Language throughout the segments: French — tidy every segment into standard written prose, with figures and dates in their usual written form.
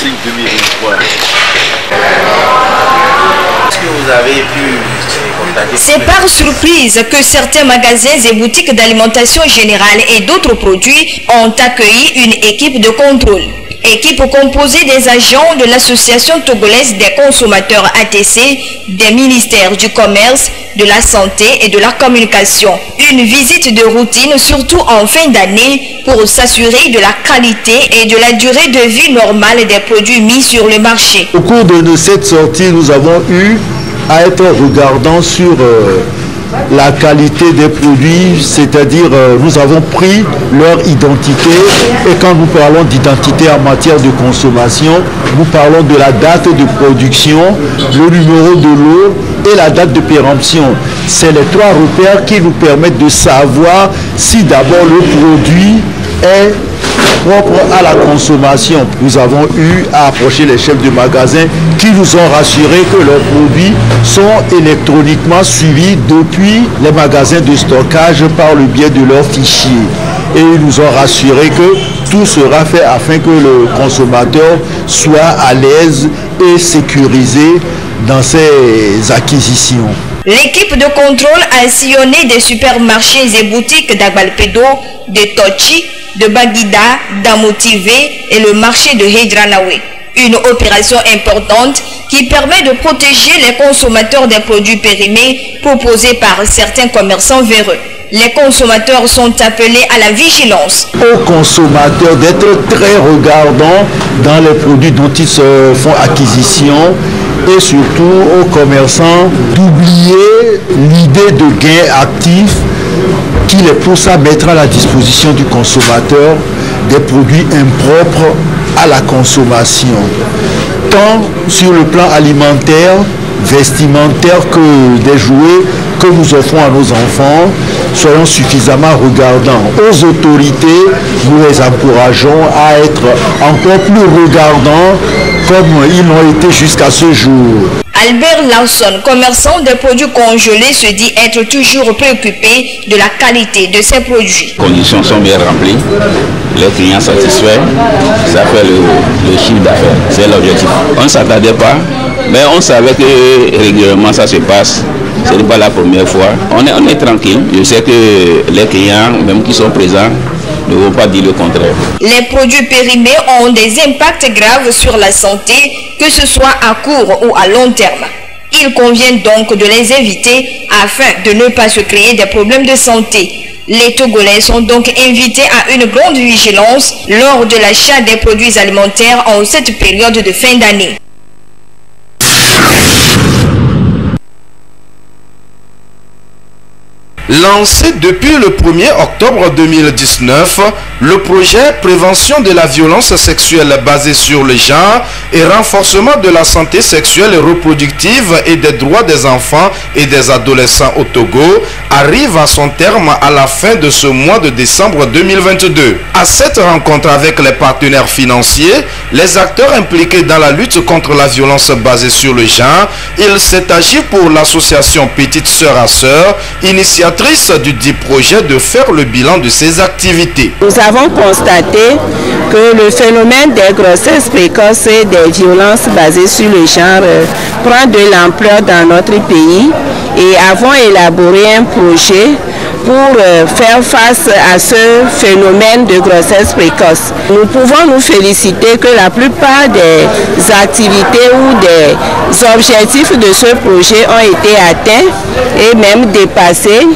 2022-2023. Est-ce que vous avez pu constater? C'est par surprise que certains magasins et boutiques d'alimentation générale et d'autres produits ont accueilli une équipe de contrôle. Équipe composée des agents de l'Association togolaise des consommateurs ATC, des ministères du commerce, de la santé et de la communication. Une visite de routine, surtout en fin d'année, pour s'assurer de la qualité et de la durée de vie normale des produits mis sur le marché. Au cours de cette sortie, nous avons eu à être regardant sur la qualité des produits, c'est-à-dire nous avons pris leur identité, et quand nous parlons d'identité en matière de consommation, nous parlons de la date de production, le numéro de lot et la date de péremption. C'est les trois repères qui nous permettent de savoir si d'abord le produit est propre à la consommation. Nous avons eu à approcher les chefs de magasin qui nous ont rassuré que leurs produits sont électroniquement suivis depuis les magasins de stockage par le biais de leurs fichiers. Et ils nous ont rassuré que tout sera fait afin que le consommateur soit à l'aise et sécurisé dans ses acquisitions. L'équipe de contrôle a sillonné des supermarchés et boutiques d'Agbalpedo, de Tochi, de Baguida, d'Amotivé et le marché de Hedranawe. Une opération importante qui permet de protéger les consommateurs des produits périmés proposés par certains commerçants véreux. Les consommateurs sont appelés à la vigilance. Aux consommateurs d'être très regardants dans les produits dont ils se font acquisition, et surtout aux commerçants d'oublier l'idée de gain actif qui les pousse à mettre à la disposition du consommateur des produits impropres à la consommation, tant sur le plan alimentaire, vestimentaire que des jouets que nous offrons à nos enfants. Soyons suffisamment regardants. Aux autorités, nous les encourageons à être encore plus regardants comme ils l'ont été jusqu'à ce jour. Albert Lawson, commerçant des produits congelés, se dit être toujours préoccupé de la qualité de ses produits. Les conditions sont bien remplies, les clients satisfaits, ça fait le chiffre d'affaires, c'est l'objectif. On ne s'attendait pas, mais on savait que régulièrement ça se passe. Ce n'est pas la première fois. On est tranquille. Je sais que les clients, même qui sont présents, ne vont pas dire le contraire. Les produits périmés ont des impacts graves sur la santé, que ce soit à court ou à long terme. Il convient donc de les éviter afin de ne pas se créer des problèmes de santé. Les Togolais sont donc invités à une grande vigilance lors de l'achat des produits alimentaires en cette période de fin d'année. Lancé depuis le 1er octobre 2019, le projet Prévention de la violence sexuelle basée sur le genre et renforcement de la santé sexuelle et reproductive et des droits des enfants et des adolescents au Togo arrive à son terme à la fin de ce mois de décembre 2022. À cette rencontre avec les partenaires financiers, les acteurs impliqués dans la lutte contre la violence basée sur le genre, il s'est agi pour l'association Petite Sœur à Sœur, initiatrice du dit projet, de faire le bilan de ses activités. Nous avons constaté que le phénomène des grossesses précoces et des violences basées sur le genre prend de l'ampleur dans notre pays et avons élaboré un projet pour faire face à ce phénomène de grossesse précoce. Nous pouvons nous féliciter que la plupart des activités ou des objectifs de ce projet ont été atteints et même dépassés.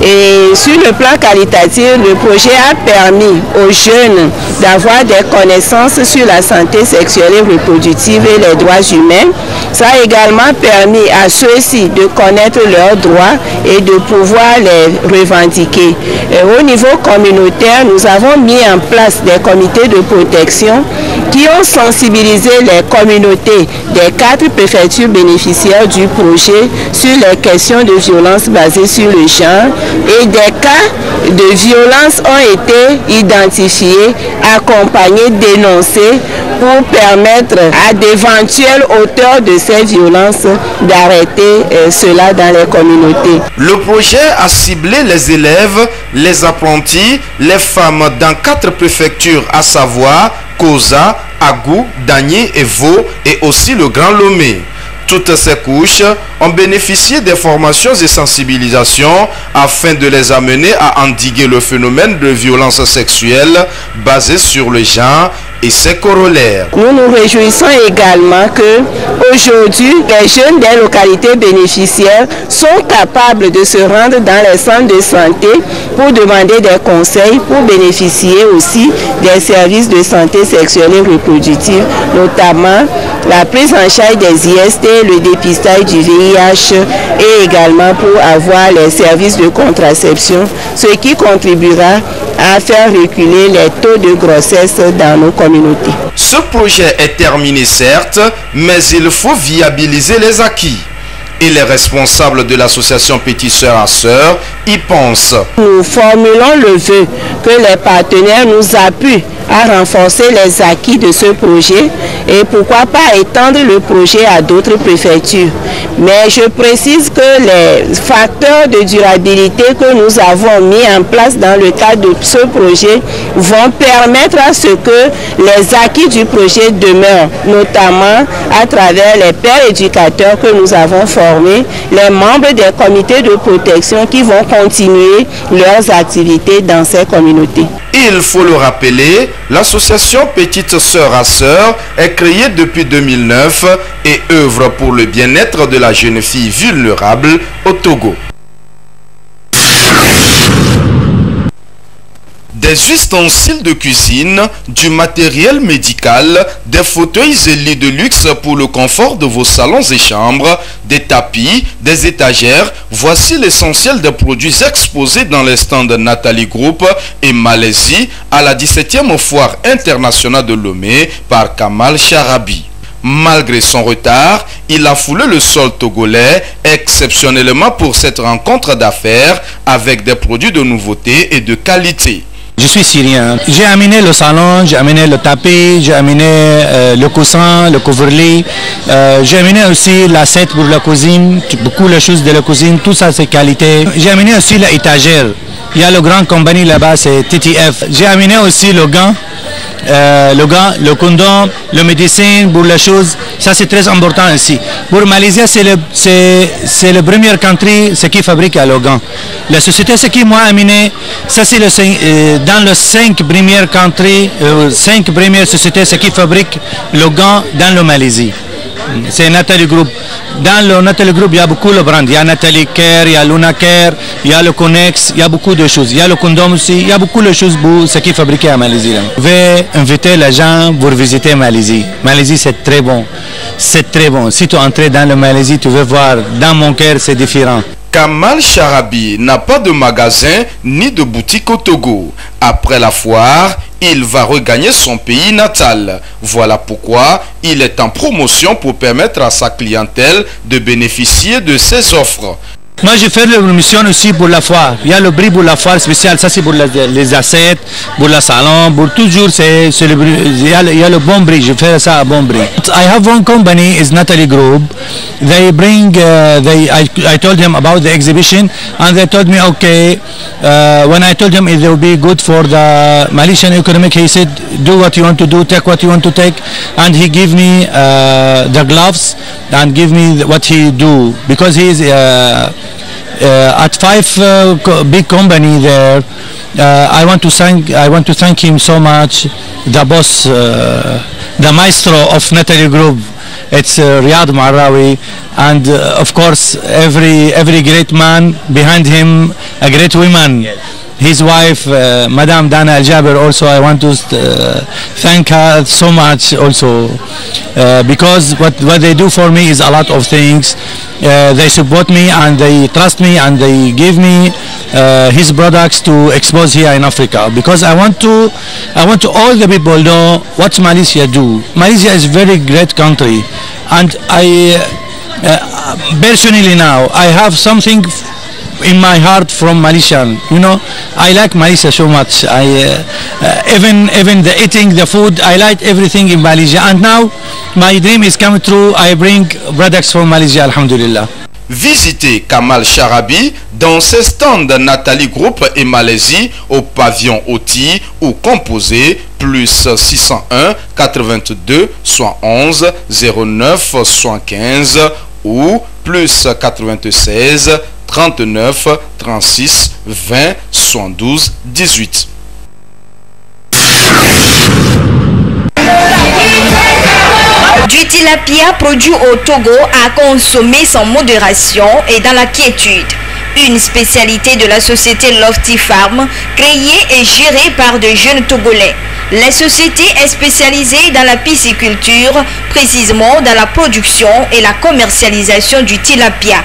Et sur le plan qualitatif, le projet a permis aux jeunes d'avoir des connaissances sur la santé sexuelle et reproductive et les droits humains. Ça a également permis à ceux-ci de connaître leurs droits et de pouvoir les revendiquer. Et au niveau communautaire, nous avons mis en place des comités de protection qui ont sensibilisé les communautés des 4 préfectures bénéficiaires du projet sur les questions de violence basées sur le genre, et des cas de violence ont été identifiés, accompagnés, dénoncés pour permettre à d'éventuels auteurs de ces violences d'arrêter cela dans les communautés. Le projet a ciblé les élèves, les apprentis, les femmes dans 4 préfectures, à savoir Koza, Agou, Dagny et Vaux et aussi le Grand Lomé. Toutes ces couches ont bénéficié des formations et sensibilisations afin de les amener à endiguer le phénomène de violence sexuelle basé sur le genre et ses corollaires. Nous nous réjouissons également que aujourd'hui, les jeunes des localités bénéficiaires sont capables de se rendre dans les centres de santé pour demander des conseils, pour bénéficier aussi des services de santé sexuelle et reproductive, notamment la prise en charge des IST, le dépistage du VIH et également pour avoir les services de contraception, ce qui contribuera à faire reculer les taux de grossesse dans nos communautés. Ce projet est terminé certes, mais il faut viabiliser les acquis. Et les responsables de l'association Petits Sœurs à Sœurs y pensent. Nous formulons le vœu que les partenaires nous appuient à renforcer les acquis de ce projet et pourquoi pas étendre le projet à d'autres préfectures. Mais je précise que les facteurs de durabilité que nous avons mis en place dans le cadre de ce projet vont permettre à ce que les acquis du projet demeurent, notamment à travers les pères éducateurs que nous avons formés, les membres des comités de protection qui vont continuer leurs activités dans ces communautés. Il faut le rappeler, l'association Petites Sœurs à Sœurs est créée depuis 2009 et œuvre pour le bien-être de la jeune fille vulnérable au Togo. Des ustensiles de cuisine, du matériel médical, des fauteuils et lits de luxe pour le confort de vos salons et chambres, des tapis, des étagères, voici l'essentiel des produits exposés dans les stands de Nathalie Group et Malaisie à la 17e foire internationale de Lomé par Kamal Charabi. Malgré son retard, il a foulé le sol togolais exceptionnellement pour cette rencontre d'affaires avec des produits de nouveauté et de qualité. Je suis syrien. J'ai amené le salon, j'ai amené le tapis, j'ai amené le coussin, le couvre-lit. J'ai amené aussi l'assiette pour la cuisine, beaucoup de choses de la cuisine, tout ça c'est qualité. J'ai amené aussi l'étagère. Il y a le grand compagnie là-bas, c'est TTF. J'ai amené aussi le gant, le condom, le médecin pour les choses. Ça c'est très important ici. Pour Malaisie, c'est le premier country ce qui fabrique le gant. La société ce qui m'a amené, ça c'est dans les 5 premières country, 5 premières sociétés ce qui fabrique le gant dans le Malaisie. C'est Nathalie Group. Dans le Nathalie Group, il y a beaucoup de brands. Il y a Nathalie Care, il y a Luna Care, il y a le Connex, il y a beaucoup de choses. Il y a le condom aussi, il y a beaucoup de choses pour ce qui est fabriqué à Malaisie. Je vais inviter les gens pour visiter Malaisie. Malaisie, c'est très bon. C'est très bon. Si tu entres dans le Malaisie, tu veux voir, dans mon cœur, c'est différent. Kamal Charabi n'a pas de magasin ni de boutique au Togo. Après la foire, il va regagner son pays natal. Voilà pourquoi il est en promotion pour permettre à sa clientèle de bénéficier de ses offres. Moi, je fais la promotion aussi pour la foire. Il y a le prix pour la foire spéciale. Ça, c'est pour les assiettes, pour le salon, pour toujours. Il y a le bon prix. Je fais ça à bon prix. I have one company, is Nathalie Group. They bring, I told them about the exhibition, and they told me, okay, when I told him it will be good for the Malaysian economic, he said, do what you want to do, take what you want to take, and he gave me the gloves and give me what he do, because he is at 5 big company there. I want to thank him so much, the boss, the maestro of Nathalie Group. It's Riyad Marawi, and of course every great man behind him, a great woman. Yes. His wife, Madame Dana Al Jaber, also I want to thank her so much also, because what they do for me is a lot of things. They support me and they trust me and they give me his products to expose here in Africa, because I want to all the people know what Malaysia do. Malaysia is a very great country, and I personally now I have something in my heart from Malaysian. You know, I like Malaysia so much. Even the eating, the food, I like everything in Malaysia. And now my dream is coming true. I bring products from Malaysia, alhamdulillah. Visitez Kamal Charabi dans ses stands Nathalie Group et Malaisie au pavillon Oti ou composez plus 601 82 71 09 75 ou plus 96 39 36 20 72 18. Du tilapia produit au Togo à consommer sans modération et dans la quiétude. Une spécialité de la société Lofty Farm, créée et gérée par de jeunes Togolais. La société est spécialisée dans la pisciculture, précisément dans la production et la commercialisation du tilapia.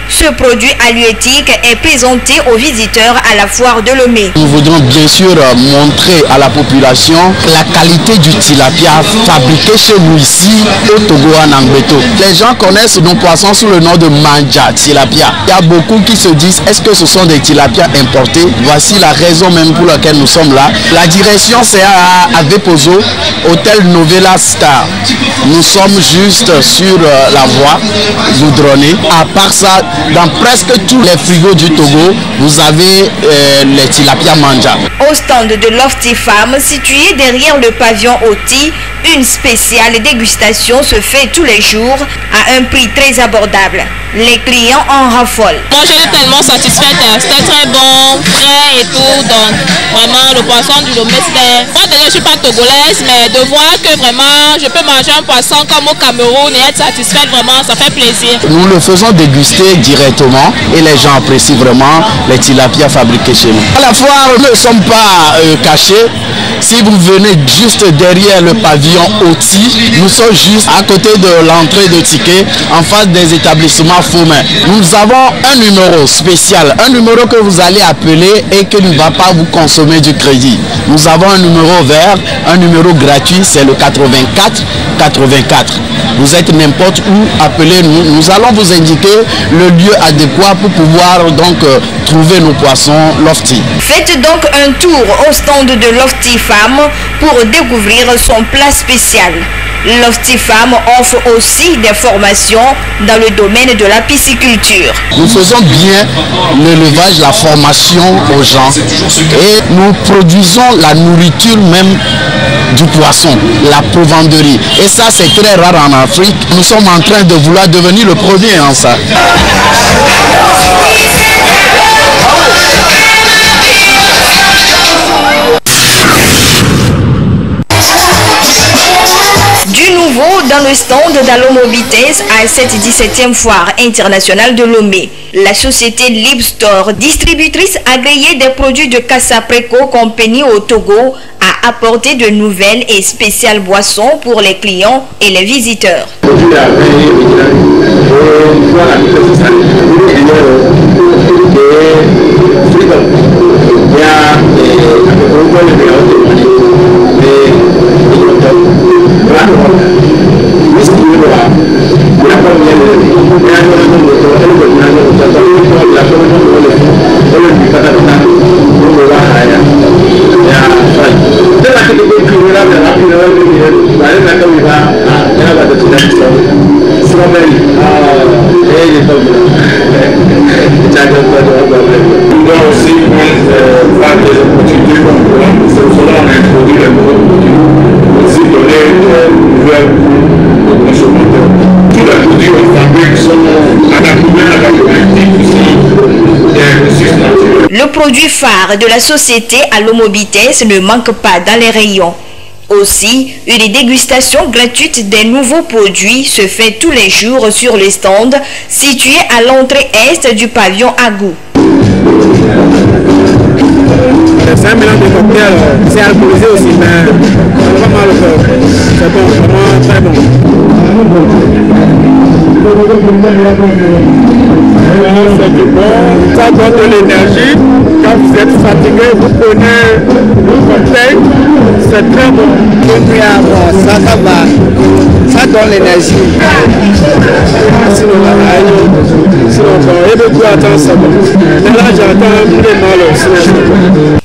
Ce produit halieutique est présenté aux visiteurs à la foire de Lomé. Nous voudrons bien sûr montrer à la population la qualité du tilapia fabriqué chez nous ici au Togo en Angbeto. Les gens connaissent nos poissons sous le nom de manja tilapia. Il y a beaucoup qui se disent est-ce que ce sont des tilapias importés? Voici la raison même pour laquelle nous sommes là. La direction c'est à Vepozo, hôtel Novella Star. Nous sommes juste sur la voie goudronnée. À part ça, dans presque tous les frigos du Togo, vous avez les tilapia manja. Au stand de Lofty Farm, situé derrière le pavillon Oti, une spéciale dégustation se fait tous les jours à un prix très abordable. Les clients en raffolent. Moi, j'étais tellement satisfaite. C'était très bon, frais et tout. Donc, vraiment, le poisson du Lomé, c'était... Moi, déjà, je ne suis pas togolaise, mais de voir que vraiment, je peux manger un poisson comme au Cameroun et être satisfaite, vraiment, ça fait plaisir. Nous le faisons déguster directement et les gens apprécient vraiment les tilapias fabriqués chez nous. À la foire, nous ne sommes pas cachés. Si vous venez juste derrière le pavillon Oti, nous sommes juste à côté de l'entrée de ticket, en face des établissements Faumain. Nous avons un numéro spécial, un numéro que vous allez appeler et qui ne va pas vous consommer du crédit. Nous avons un numéro vert, un numéro gratuit, c'est le 84 84. Vous êtes n'importe où, appelez-nous. Nous allons vous indiquer le lieu adéquat pour pouvoir donc trouver nos poissons Lofty. Faites donc un tour au stand de Lofty Farm pour découvrir son plat spécial. Lofty Farm offre aussi des formations dans le domaine de la pisciculture. Nous faisons bien l'élevage, la formation aux gens et nous produisons la nourriture même du poisson, la provendeurie. Et ça, c'est très rare en Afrique. Nous sommes en train de vouloir devenir le premier en ça. Du nouveau dans le stand d'Alomobites à cette 17e foire internationale de Lomé. La société Libstore, distributrice agréée des produits de Casapreco Company au Togo, a apporté de nouvelles et spéciales boissons pour les clients et les visiteurs. Le produit phare de la société Alomobites ne manque pas dans les rayons. Aussi, une dégustation gratuite des nouveaux produits se fait tous les jours sur le stand situé à l'entrée est du pavillon Agou. C'est un mélange de cocktail, c'est alcoolisé aussi, mais c'est pas mal, c'est bon, vraiment très bon. C'est du bon, ça donne de l'énergie. Quand vous êtes fatigué, vous prenez le cocktail, c'est très bon. Ça va, ça donne l'énergie. Sinon, il veut plus attendre ça. Mais là, j'entends tous les mal aussi.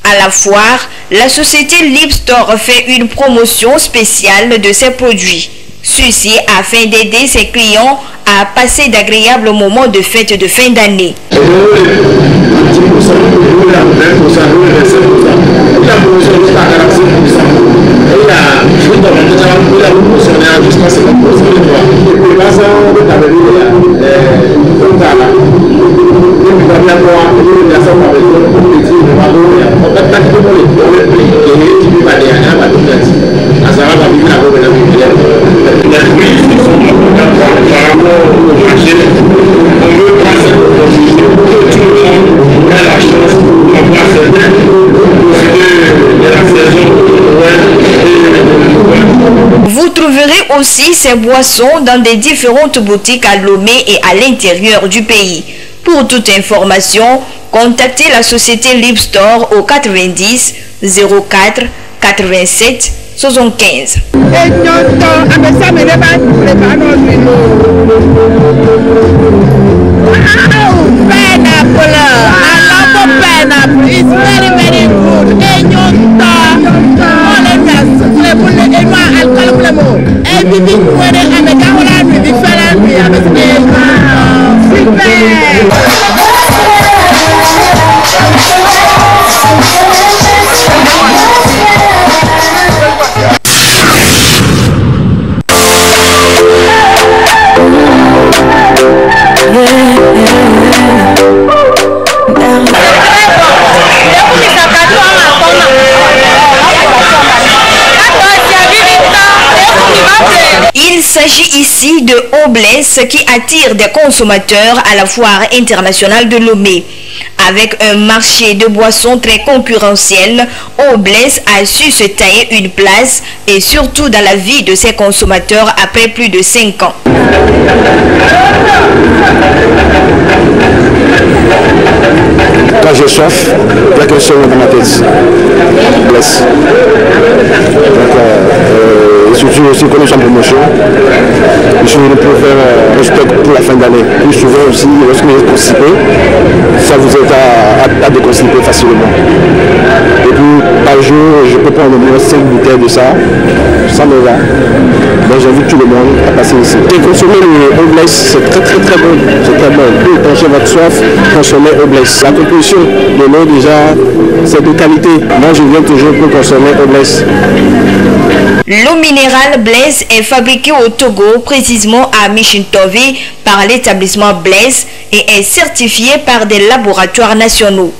À la foire, la société Libstore fait une promotion spéciale de ses produits. Ceci afin d'aider ses clients à passer d'agréables moments de fête de fin d'année. Vous trouverez aussi ces boissons dans des différentes boutiques à Lomé et à l'intérieur du pays. Pour toute information, contactez la société Lipstore au 90 04 87 75. Il s'agit ici de Obless qui attire des consommateurs à la foire internationale de Lomé. Avec un marché de boissons très concurrentiel, Obless a su se tailler une place et surtout dans la vie de ses consommateurs après plus de 5 ans. Quand je chauffe, il n'y a qu'un seul mot dans ma tête. Bless. Et surtout aussi quand nous sommes en promotion, je suis venu pour faire un stock pour la fin d'année. Plus souvent aussi, lorsque vous êtes constipé, ça vous aide à déconstiper facilement. Et puis par jour, je peux prendre au moins 5 bouteilles de ça me va. Donc j'invite tout le monde à passer ici. Et consommer le Obless, c'est très bon. C'est très bon. Pour étancher votre soif, consommez Obless. La composition de l'eau déjà, c'est de qualité. Moi je viens toujours pour consommer Obless. L'eau minérale Blaise est fabriquée au Togo, précisément à Michintové, par l'établissement Blaise et est certifiée par des laboratoires nationaux.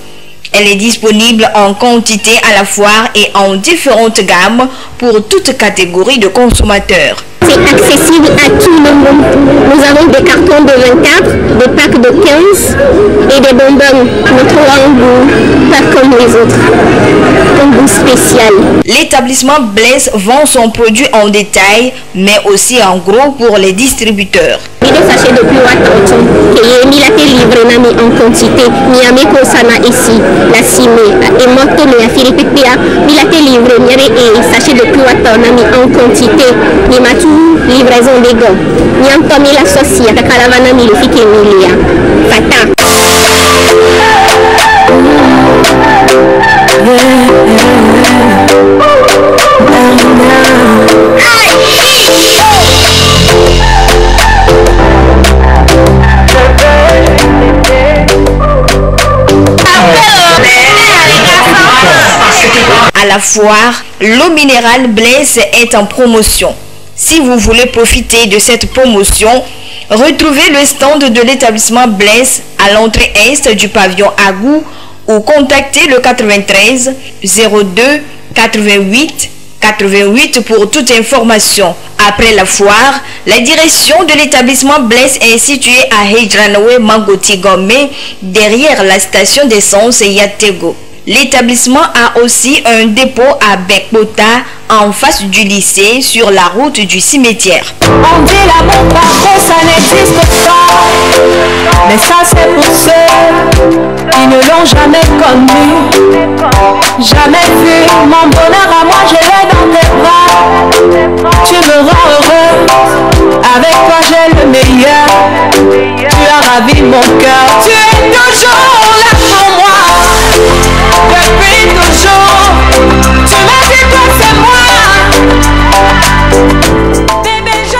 Elle est disponible en quantité à la foire et en différentes gammes pour toute catégorie de consommateurs. C'est accessible à tout le monde. Nous avons des cartons de 24, des packs de 15 et des bonbons. Notre un goût, pas comme les autres. Un goût spécial. L'établissement Blaise vend son produit en détail, mais aussi en gros pour les distributeurs. Il est sachet de plus attention. Il a été livré en quantité. Miami Kosana ici, la cimée. Et moi, mais à Philippe Pia, il a été livré. Il y avait un sachet de plus en quantité. Il m'a tout livraison des gants. Il y a un peu la sauce. Il y a caravana, il fait qu'il y a. Fata. À la foire, l'eau minérale Blaise est en promotion. Si vous voulez profiter de cette promotion, retrouvez le stand de l'établissement Blaise à l'entrée est du pavillon Agou ou contactez le 93 02 88 88 pour toute information. Après la foire, la direction de l'établissement Blaise est située à Hejranowe Mangoti Gome, derrière la station d'essence Yatego. L'établissement a aussi un dépôt à Bekbota en face du lycée sur la route du cimetière. On dit l'amour par contre ça n'existe pas, mais ça c'est pour ceux qui ne l'ont jamais connu, jamais vu. Mon bonheur à moi je l'ai dans tes bras, tu me rends heureux, avec toi j'ai le meilleur, tu as ravi mon cœur, tu es toujours là pour moi. Depuis toujours, tu m'as dit toi c'est moi. Bébé, je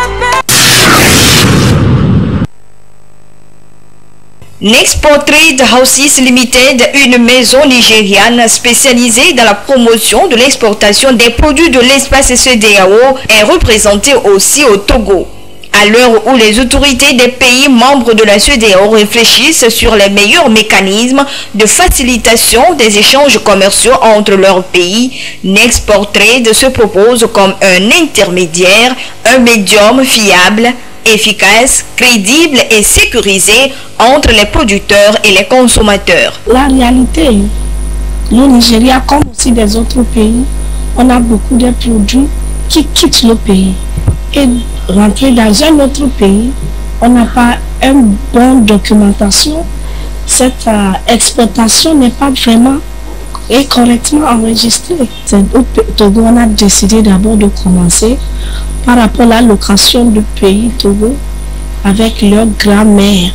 Nexport Trade Houses Limited, une maison nigériane spécialisée dans la promotion de l'exportation des produits de l'espace CEDEAO, est représentée aussi au Togo. À l'heure où les autorités des pays membres de la CEDEAO réfléchissent sur les meilleurs mécanismes de facilitation des échanges commerciaux entre leurs pays, Nexport Trade se propose comme un intermédiaire, un médium fiable, efficace, crédible et sécurisé entre les producteurs et les consommateurs. La réalité, le Nigeria, comme aussi des autres pays, on a beaucoup de produits qui quittent le pays. Et rentrer dans un autre pays, on n'a pas une bonne documentation. Cette exportation n'est pas vraiment et correctement enregistrée. Au Togo, on a décidé d'abord de commencer par rapport à la location du pays Togo avec leur grammaire,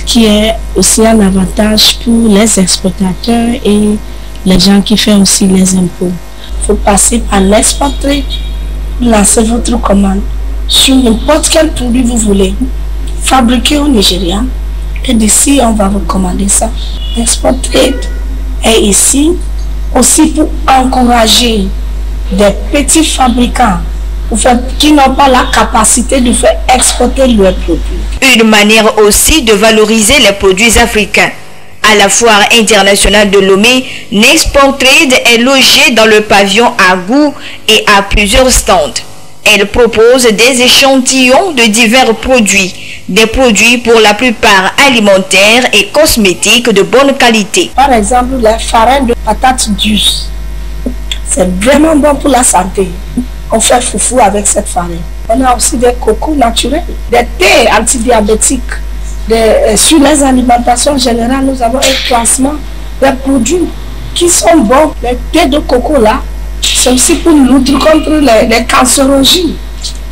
qui est aussi un avantage pour les exportateurs et les gens qui font aussi les impôts. Il faut passer par Nexport Trade, lancer votre commande sur n'importe quel produit vous voulez, fabriqué au Nigeria, et d'ici on va vous commander ça. Nexport Trade est ici aussi pour encourager des petits fabricants qui n'ont pas la capacité de faire exporter leurs produits. Une manière aussi de valoriser les produits africains. À la foire internationale de Lomé, Nexport Trade est logée dans le pavillon Agou et a plusieurs stands. Elle propose des échantillons de divers produits, des produits pour la plupart alimentaires et cosmétiques de bonne qualité. Par exemple, la farine de patates douces, c'est vraiment bon pour la santé. On fait foufou avec cette farine. On a aussi des cocos naturels, des thés antidiabétiques. Sur les alimentations générales, nous avons un classement des produits qui sont bons. Les thés de coco là, c'est aussi pour lutter contre les cancérologies.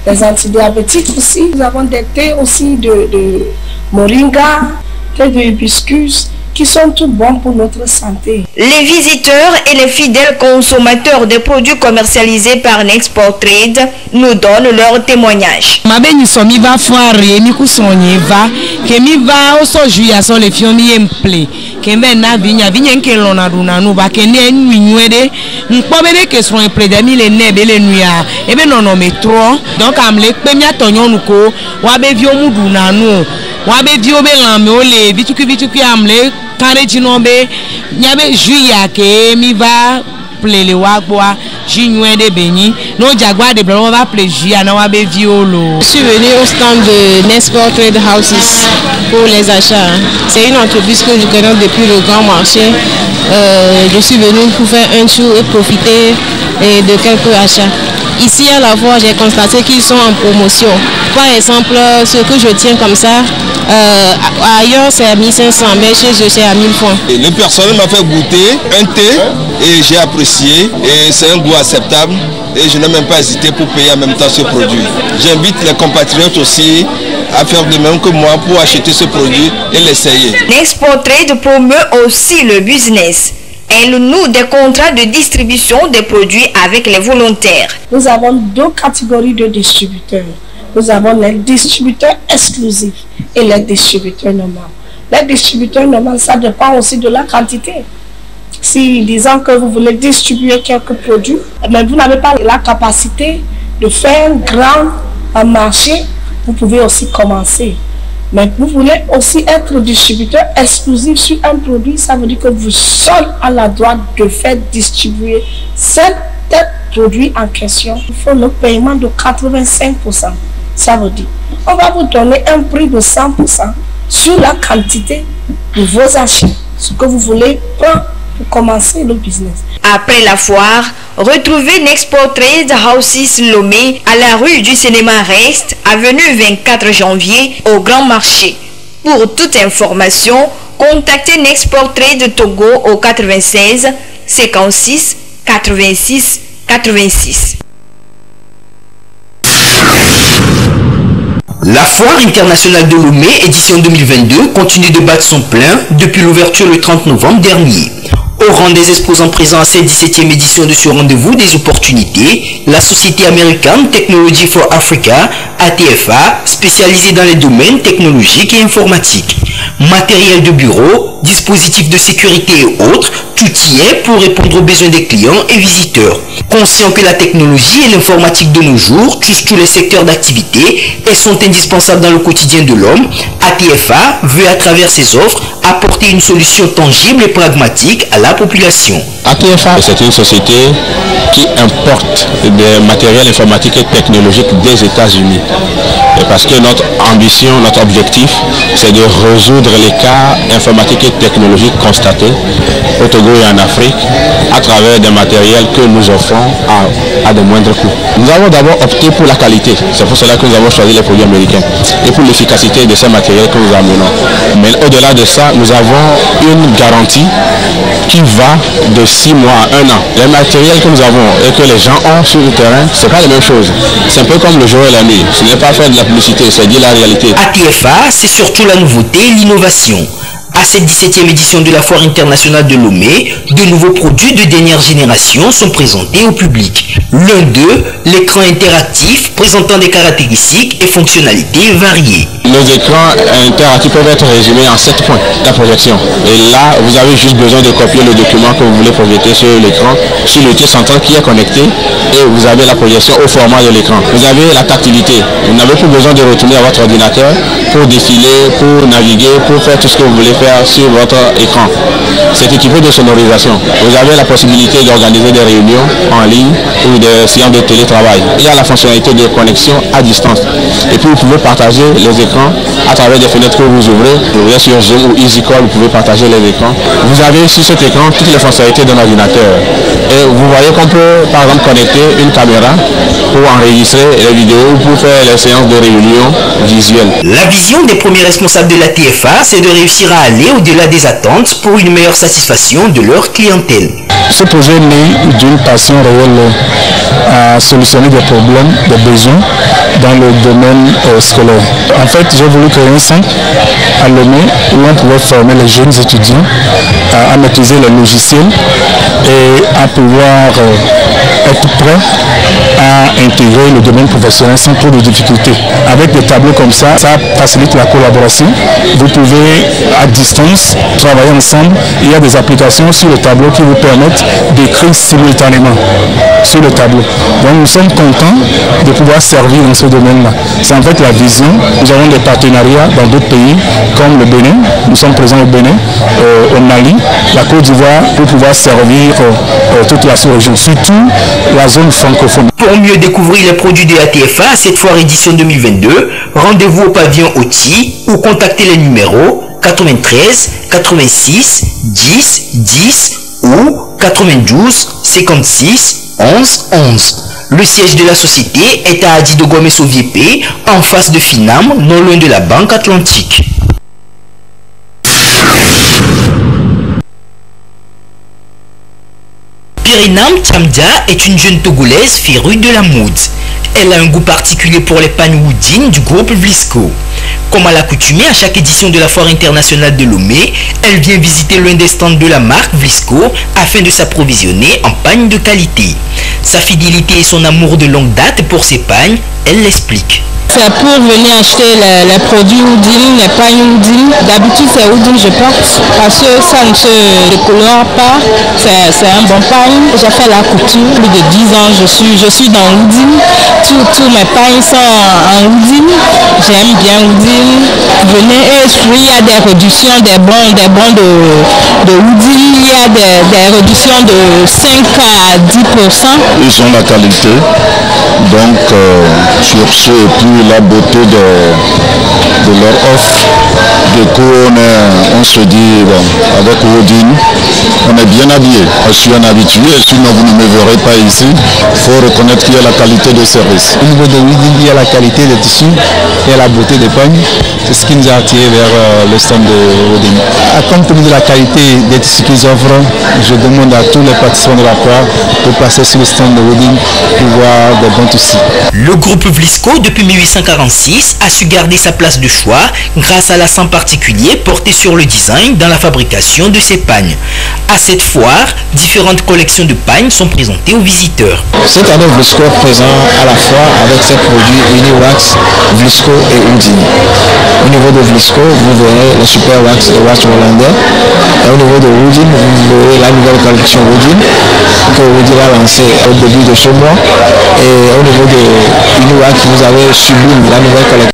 Les antidiabétiques aussi. Nous avons des thés aussi de moringa, thé de hibiscus, qui sont tout bons pour notre santé. Les visiteurs et les fidèles consommateurs des produits commercialisés par Nexport Trade nous donnent leur témoignage. Je suis venu au stand de Nexport Trade Houses pour les achats. C'est une entreprise que je connais depuis le grand marché. Je suis venu pour faire un tour et profiter de quelques achats. Ici à la fois, j'ai constaté qu'ils sont en promotion. Par exemple, ce que je tiens comme ça, ailleurs c'est à 1500, mais chez eux c'est à 1000 francs. Le personnel m'a fait goûter un thé et j'ai apprécié et c'est un goût acceptable et je n'ai même pas hésité pour payer en même temps ce produit. J'invite les compatriotes aussi à faire de même que moi pour acheter ce produit et l'essayer. Nexport Trade promeut aussi le business. Elle noue des contrats de distribution des produits avec les volontaires. Nous avons deux catégories de distributeurs. Nous avons les distributeurs exclusifs et les distributeurs normaux. Les distributeurs normaux, ça dépend aussi de la quantité. Si disons que vous voulez distribuer quelques produits, mais vous n'avez pas la capacité de faire un grand marché, vous pouvez aussi commencer. Mais vous voulez aussi être distributeur exclusif sur un produit, ça veut dire que vous seul à la droite de faire distribuer cet produit en question. Il faut le paiement de 85%. Ça veut dire, on va vous donner un prix de 100% sur la quantité de vos achats, ce que vous voulez prendre pour commencer le business. Après la foire, retrouvez Nexport Trade Houses Lomé à la rue du Cinéma Rest, avenue 24 janvier, au Grand Marché. Pour toute information, contactez Nexport Trade Togo au 96 56 86 86. La foire internationale de Lomé, édition 2022, continue de battre son plein depuis l'ouverture le 30 novembre dernier. Au rang des exposants présents à cette 17e édition de ce rendez-vous des opportunités, la société américaine Technology for Africa, ATFA, spécialisée dans les domaines technologiques et informatiques. Matériel de bureau, dispositifs de sécurité et autres, tout y est pour répondre aux besoins des clients et visiteurs. Conscient que la technologie et l'informatique de nos jours touchent tous les secteurs d'activité et sont indispensables dans le quotidien de l'homme, ATFA veut à travers ses offres apporter une solution tangible et pragmatique à la population. ATFA, c'est une société qui importe des matériels informatiques et technologiques des États-Unis. Parce que notre ambition, notre objectif, c'est de résoudre les cas informatiques et technologiques constatés au Togo et en Afrique à travers des matériels que nous offrons à de moindres coûts. Nous avons d'abord opté pour la qualité. C'est pour cela que nous avons choisi les produits américains et pour l'efficacité de ces matériels que nous amenons. Mais au-delà de ça, nous avons une garantie qui va de 6 mois à 1 an. Les matériels que nous avons et que les gens ont sur le terrain, ce n'est pas la même chose. C'est un peu comme le jour et la nuit. Ce n'est pas faire de la publicité, c'est dire la réalité. ATFA, c'est surtout la nouveauté et l'innovation. À cette 17e édition de la Foire internationale de Lomé, de nouveaux produits de dernière génération sont présentés au public. L'un d'eux, l'écran interactif présentant des caractéristiques et fonctionnalités variées. Nos écrans interactifs peuvent être résumés en 7 points, la projection. Et là, vous avez juste besoin de copier le document que vous voulez projeter sur l'écran, sur le l'unité centrale qui est connecté, et vous avez la projection au format de l'écran. Vous avez la tactilité. Vous n'avez plus besoin de retourner à votre ordinateur pour défiler, pour naviguer, pour faire tout ce que vous voulez faire sur votre écran. C'est équipé de sonorisation. Vous avez la possibilité d'organiser des réunions en ligne ou des séances de télétravail. Il y a la fonctionnalité de connexion à distance. Et puis vous pouvez partager les écrans à travers des fenêtres que vous ouvrez. Vous êtes sur Zoom ou EasyCall, vous pouvez partager les écrans. Vous avez sur cet écran toutes les fonctionnalités d'un ordinateur. Et vous voyez qu'on peut par exemple connecter une caméra pour enregistrer les vidéos ou pour faire les séances de réunion visuelles. La vision des premiers responsables de la TFA, c'est de réussir à aller au-delà des attentes pour une meilleure satisfaction de leur clientèle. Ce projet est né d'une passion réelle à solutionner des problèmes, des besoins dans le domaine scolaire. En fait, j'ai voulu créer un centre à Lomé où on pouvait former les jeunes étudiants à maîtriser les logiciels et à pouvoir être prêts à intégrer le domaine professionnel sans trop de difficultés. Avec des tableaux comme ça facilite la collaboration. Vous pouvez à distance travailler ensemble. Il y a des applications sur le tableau qui vous permettent d'écrire simultanément sur le tableau. Donc nous sommes contents de pouvoir servir dans ce domaine-là. C'est en fait la vision. Nous avons des partenariats dans d'autres pays comme le Bénin. Nous sommes présents au Bénin, au Mali, la Côte d'Ivoire pour pouvoir servir toute la sous-région, surtout la zone francophone. Pour mieux découvrir les produits de la TFA à cette foire édition 2022, rendez-vous au pavillon Oti ou contactez les numéros 93 86 10 10 ou 92 56 11 11. Le siège de la société est à Adi de Gomez-Sauviépé, en face de Finam, non loin de la Banque Atlantique. Pirinam Tchamdia est une jeune Togolaise férue de la mode. Elle a un goût particulier pour les pagnes woodines du groupe Vlisco. Comme à l'accoutumée à chaque édition de la Foire internationale de Lomé, elle vient visiter l'un des stands de la marque Vlisco afin de s'approvisionner en pagnes de qualité. Sa fidélité et son amour de longue date pour ses pagnes, elle l'explique. C'est pour venir acheter les produits Oudine, les pagnes Oudine. D'habitude c'est Oudine je porte parce que ça ne se décolore pas. C'est un bon pagne. J'ai fait la couture plus de 10 ans. Je suis dans Oudine. Tous mes pagnes sont en Oudine. J'aime bien Oudine. Venez et il y a des réductions des bons de Oudine. Il y a des réductions de 5 à 10%. Ils ont la qualité. Donc sur ce et puis la beauté de leur offre. Du coup on se dit bon, avec Oudine on est bien habillé. Je suis un habitué, sinon vous ne me verrez pas ici. Il faut reconnaître qu'il y a la qualité de service. Au niveau de Oudine, il y a la qualité des tissus et la beauté des pagnes. C'est ce qui nous a attiré vers le stand de Oudine. Compte tenu de la qualité des tissus qu'ils offrent, je demande à tous les participants de la foire de passer sur le stand de Oudine pour voir des bons tissus. Le groupe Vlisco Vlisco, depuis 1846, a su garder sa place de choix grâce à l'accent particulier porté sur le design dans la fabrication de ses pagnes. À cette foire, différentes collections de pagnes sont présentées aux visiteurs. Cette année, Vlisco est présent à la foire avec ses produits Uniwax, Vlisco et Houdini. Au niveau de Vlisco, vous verrez le Super Wax et Wax hollandais. Et au niveau de Houdini, vous verrez la nouvelle collection Houdini que Houdini a lancée au début de ce mois. Et au niveau de Uniwax, vous avez Sublime, la nouvelle collection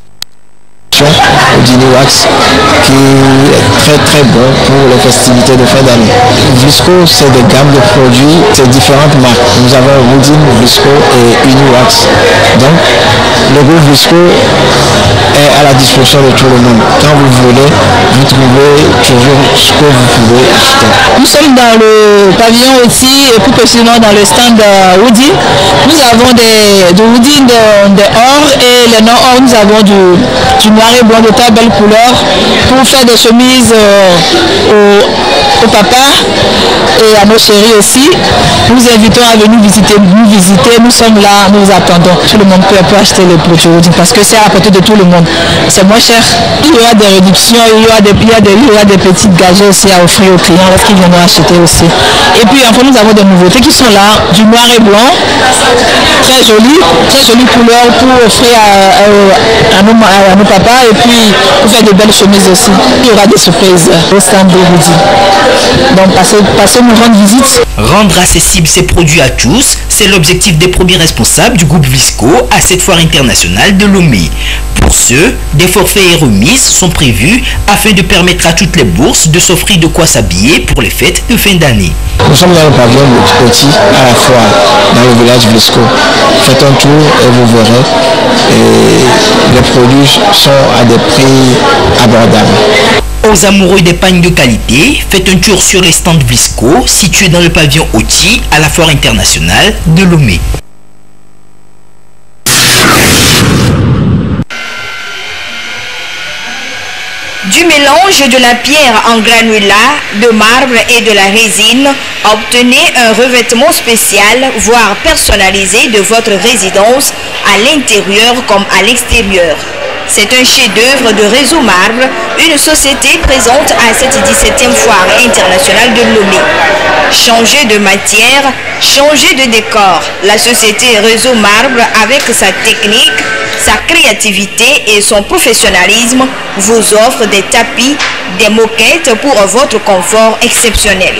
Houdini Wax qui est très bon pour les festivités de fin d'année. Vlisco, c'est des gammes de produits, c'est différentes marques. Nous avons Houdini, Vlisco et Uniwax. Donc le groupe Vlisco est à la disposition de tout le monde. Quand vous voulez, vous trouvez toujours ce que vous pouvez acheter. Nous sommes dans le pavillon aussi, et plus précisément dans le stand Houdini. Nous avons du Houdini de or et les non-or, nous avons du noir et blanc de très belle couleur pour faire des chemises au papa et à nos chéris aussi. Nous invitons à venir visiter. Nous sommes là, nous attendons. Tout le monde peut acheter les produits Houdini parce que c'est à côté de tout le monde. C'est moins cher. Il y aura des réductions, il y aura des petites gadgets aussi à offrir aux clients lorsqu'ils viendront acheter aussi. Et puis enfin nous avons des nouveautés qui sont là, du noir et blanc, très jolie couleur pour offrir à nos papas et puis pour faire de belles chemises aussi. Il y aura des surprises au stand de Houdini. Donc passez nous rendre visite. Rendre accessibles ces produits à tous, c'est l'objectif des premiers responsables du groupe Vlisco à cette foire internationale de Lomé. Pour ce, des forfaits et remises sont prévus afin de permettre à toutes les bourses de s'offrir de quoi s'habiller pour les fêtes de fin d'année. Nous sommes dans le pavillon petit à la foire, dans le village Vlisco. Faites un tour et vous verrez. Et les produits sont à des prix abordables. Aux amoureux des pagnes de qualité, faites un tour sur les stands Vlisco situés dans le pavillon Oti à la foire internationale de Lomé. Du mélange de la pierre en granulat, de marbre et de la résine, obtenez un revêtement spécial, voire personnalisé de votre résidence à l'intérieur comme à l'extérieur. C'est un chef-d'œuvre de Réseau Marbre, une société présente à cette 17e foire internationale de Lomé. Changer de matière, changer de décor. La société Réseau Marbre, avec sa technique, sa créativité et son professionnalisme, vous offre des tapis, des moquettes pour votre confort exceptionnel.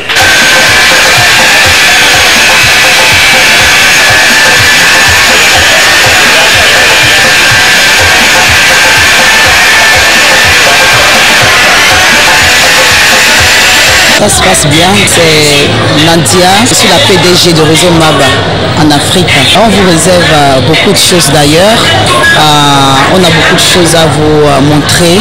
Ça se passe bien, c'est Nandia, je suis la PDG de Réseau Marbre en Afrique. On vous réserve beaucoup de choses d'ailleurs, on a beaucoup de choses à vous montrer,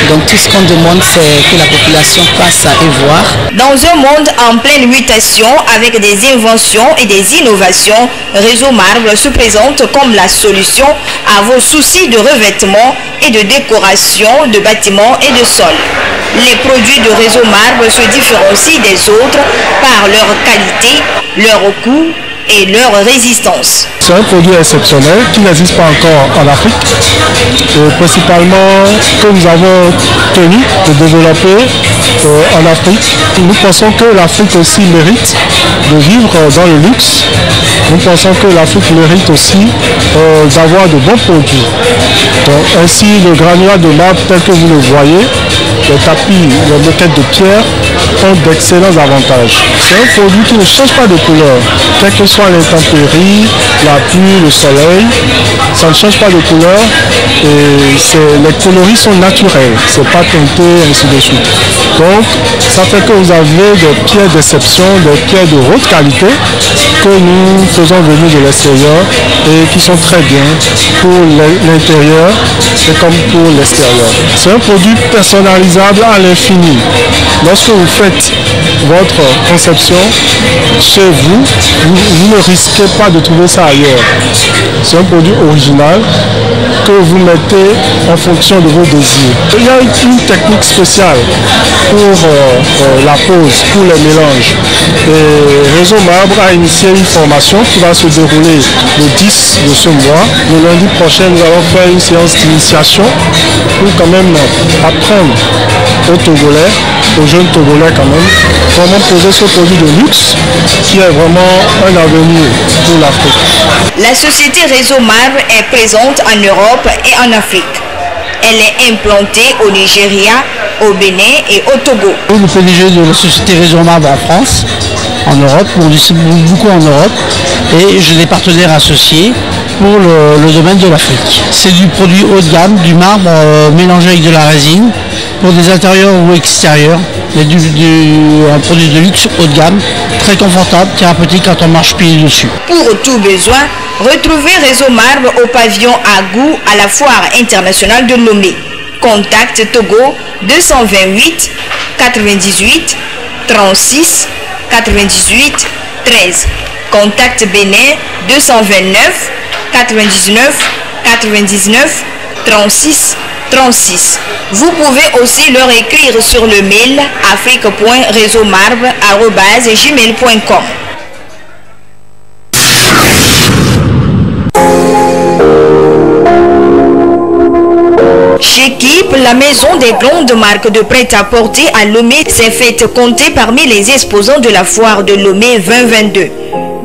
donc tout ce qu'on demande c'est que la population passe et voir. Dans un monde en pleine mutation avec des inventions et des innovations, Réseau Marbre se présente comme la solution à vos soucis de revêtement et de décoration de bâtiments et de sols. Les produits de Réseau Marbre se différencient des autres par leur qualité, leur coût et leur résistance. C'est un produit exceptionnel qui n'existe pas encore en Afrique et principalement que nous avons tenu de développer en Afrique. Nous pensons que l'Afrique aussi mérite de vivre dans le luxe. Nous pensons que l'Afrique mérite aussi d'avoir de bons produits. Donc, ainsi, le granulat de marbre tel que vous le voyez, les tapis, les moquettes de pierre ont d'excellents avantages. C'est un produit qui ne change pas de couleur, quelle que soit l'intempérie, la pluie, le soleil, ça ne change pas de couleur et les coloris sont naturels, c'est pas teinté, ainsi de suite. Donc, ça fait que vous avez des pierres d'exception, des pierres de haute qualité que nous faisons venir de l'extérieur et qui sont très bien pour l'intérieur et comme pour l'extérieur. C'est un produit personnalisable à l'infini. Lorsque vous faites votre conception chez vous, vous ne risquez pas de trouver ça ailleurs. C'est un produit original que vous mettez en fonction de vos désirs. Il y a une technique spéciale pour la pose, pour les mélanges. Et Réseau Marbre a initié une formation qui va se dérouler le 10 de ce mois. Le lundi prochain, nous allons faire une séance d'initiation pour quand même apprendre aux Togolais, aux jeunes Togolais quand même, comment poser ce produit de luxe qui est vraiment un avenir pour l'Afrique. La société Réseau Marbre est présente en Europe et en Afrique. Elle est implantée au Nigeria, au Bénin et au Togo. Le PDG de la société Réseau Marbre en France, en Europe, on distribue beaucoup en Europe et j'ai des partenaires associés pour le domaine de l'Afrique. C'est du produit haut de gamme, du marbre mélangé avec de la résine pour des intérieurs ou extérieurs. Mais un produit de luxe haut de gamme, très confortable, thérapeutique quand on marche pieds dessus. Pour tout besoin, retrouvez Réseau Marbre au pavillon Agou à la Foire internationale de Lomé. Contact Togo 228 98 36 98 13. Contact Bénin 229 99 99 36 36. Vous pouvez aussi leur écrire sur le mail afrique.réseaumarbre@gmail.com. Chez Kip, la maison des grandes marques de prêt-à-porter à Lomé s'est faite compter parmi les exposants de la foire de Lomé 2022.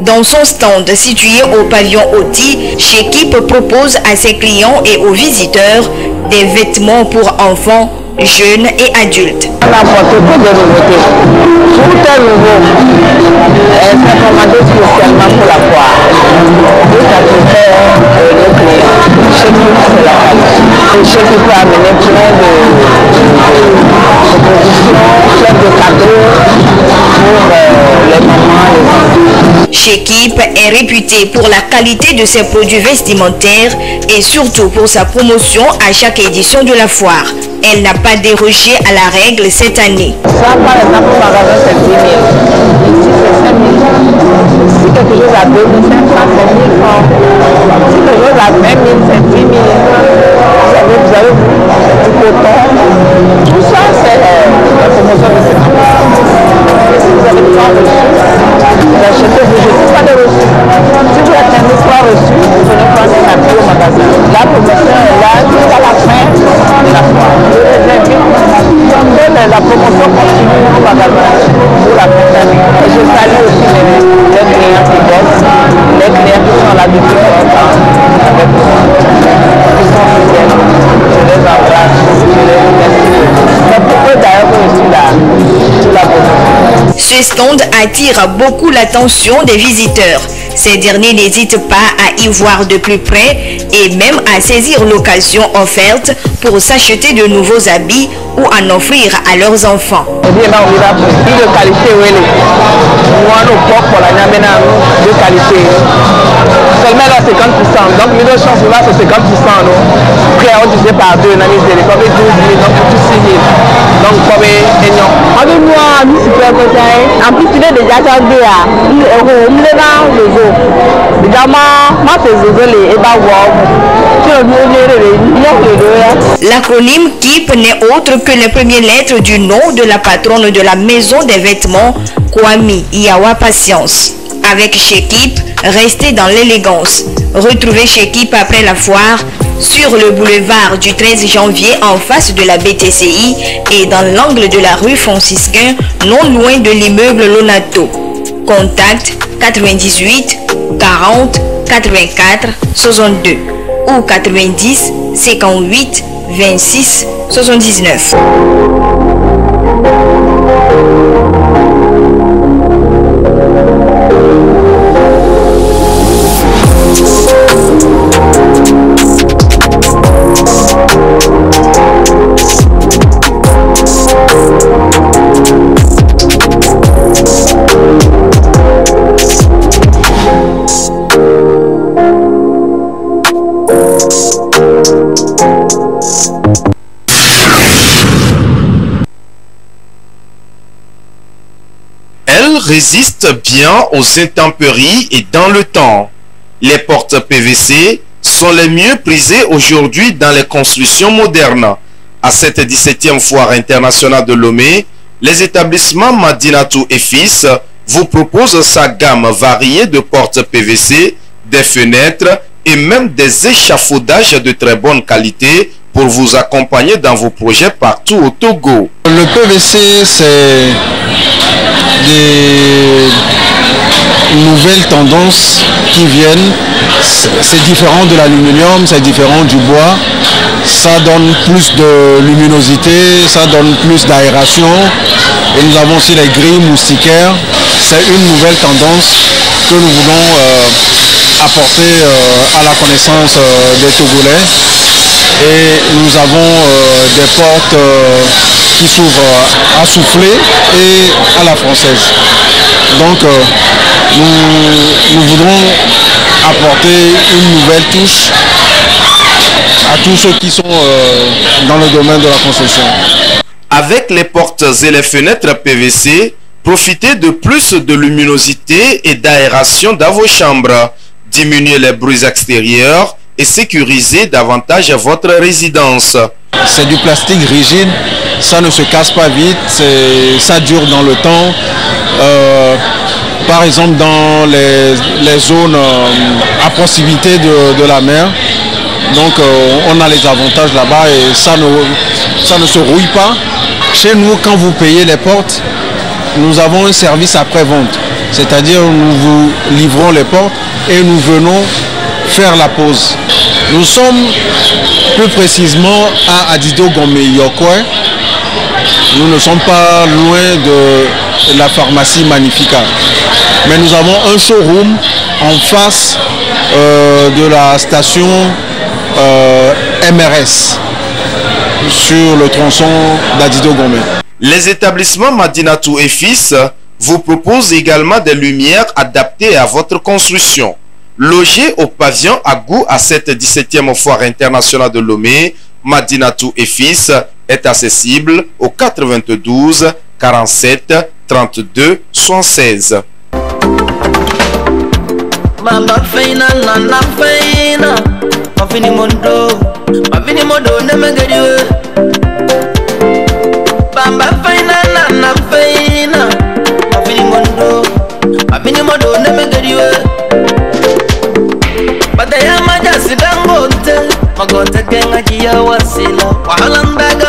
Dans son stand situé au pavillon Oti, chez Kip propose à ses clients et aux visiteurs des vêtements pour enfants, jeunes et adultes. On a apporté peu de nouveautés. Tout est nouveau. C'est commandé spécialement pour la foire. Tout ça se fait le client. Chez Kip, c'est la qualité. Chez Kip peut amener plein de propositions, plein de cadeaux pour les mamans, les enfants. Chez Kip est réputé pour la qualité de ses produits vestimentaires et surtout pour sa promotion à chaque édition de la foire. Elle n'a pas dérogé à la règle cette année. Ça, par exemple, au magasin, c'est 10 000. Ici, c'est 5 000. Si quelque chose à 2 500, c'est 1 000 francs. Si quelque chose à 20 000, c'est 10 000. Vous avez du coton. Tout ça, c'est la promotion de cette année. Si vous avez besoin de reçu, vous achetez, vous jetez pas de reçu. Si vous êtes un espoir reçu, vous venez prendre un appui au magasin. La promotion est là jusqu'à la fin de la foire. La promotion continue au magasin pour la fin d'année. Et je salue aussi les clients qui bossent, les clients qui sont là depuis longtemps avec nous, qui sont fidèles. Je les embrasse, je les remercie. C'est pour eux d'ailleurs que je suis là, sur la promotion. Ce stand attire beaucoup l'attention des visiteurs. Ces derniers n'hésitent pas à y voir de plus près et même à saisir l'occasion offerte pour s'acheter de nouveaux habits ou en offrir à leurs enfants. De qualité, oui. Moi, nous portons la nyamena de qualité. Seulement là, 50%. Donc, les chances là, c'est 50%. Après, on disait par deux, on a mis des 12 000, donc tout 6 000. Donc, comme énorme. Avec moi, nous super contents. En plus, tu es déjà changé à 1 euro. On est dans le zoo. Déjà, moi, c'est désolé. Et bah, wow. L'acronyme KIP n'est autre que les premières lettres du nom de la patronne de la maison des vêtements, Kwame Yawa Patience. Avec chez KIP, restez dans l'élégance. Retrouvez chez KIP après la foire sur le boulevard du 13 janvier en face de la BTCI et dans l'angle de la rue Franciscain, non loin de l'immeuble Lonato. Contact 98 40 84 62 ou 90 58 26 79. résistent bien aux intempéries et dans le temps. Les portes PVC sont les mieux prisées aujourd'hui dans les constructions modernes. À cette 17e foire internationale de Lomé, les établissements Madinatou et Fils vous proposent sa gamme variée de portes PVC, des fenêtres et même des échafaudages de très bonne qualité pour vous accompagner dans vos projets partout au Togo. Le PVC, c'est des nouvelles tendances qui viennent. C'est différent de l'aluminium, c'est différent du bois. Ça donne plus de luminosité, ça donne plus d'aération. Et nous avons aussi les grilles moustiquaires. C'est une nouvelle tendance que nous voulons apporter à la connaissance des Togolais. Et nous avons des portes qui s'ouvrent à souffler et à la française. Donc nous voudrons apporter une nouvelle touche à tous ceux qui sont dans le domaine de la construction. Avec les portes et les fenêtres PVC, profitez de plus de luminosité et d'aération dans vos chambres. Diminuez les bruits extérieurs et sécurisez davantage votre résidence. C'est du plastique rigide, ça ne se casse pas vite, ça dure dans le temps. Par exemple dans les zones à proximité de la mer, donc on a les avantages là-bas et ça ne se rouille pas. Chez nous, quand vous payez les portes, nous avons un service après-vente, c'est-à-dire nous vous livrons les portes et nous venons faire la pause. Nous sommes plus précisément à Adido Gomé Yokwe. Nous ne sommes pas loin de la pharmacie Magnifica. Mais nous avons un showroom en face de la station MRS sur le tronçon d'Adido Gomé. Les établissements Madinatou et Fils vous proposent également des lumières adaptées à votre construction. Logé au pavillon Agou à cette 17e foire internationale de Lomé, Madinatou et Fils est accessible au 92 47 32 76. Magonte genga jia wasila wahalan daga